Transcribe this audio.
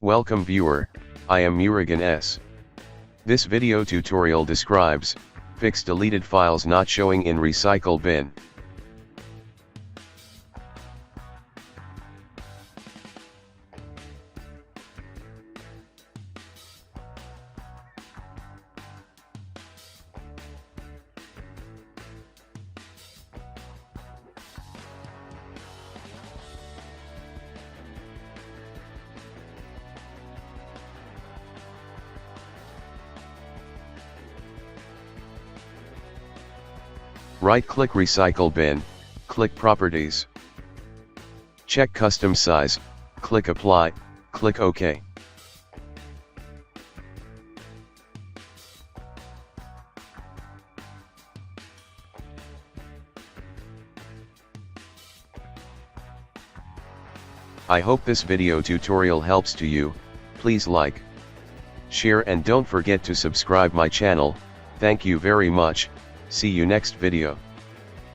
Welcome viewer, I am Murugan S. This video tutorial describes, fix deleted files not showing in recycle bin. Right-click Recycle Bin, click Properties. Check Custom Size, click Apply, click OK. I hope this video tutorial helps to you. Please like, share and don't forget to subscribe my channel. Thank you very much. See you next video.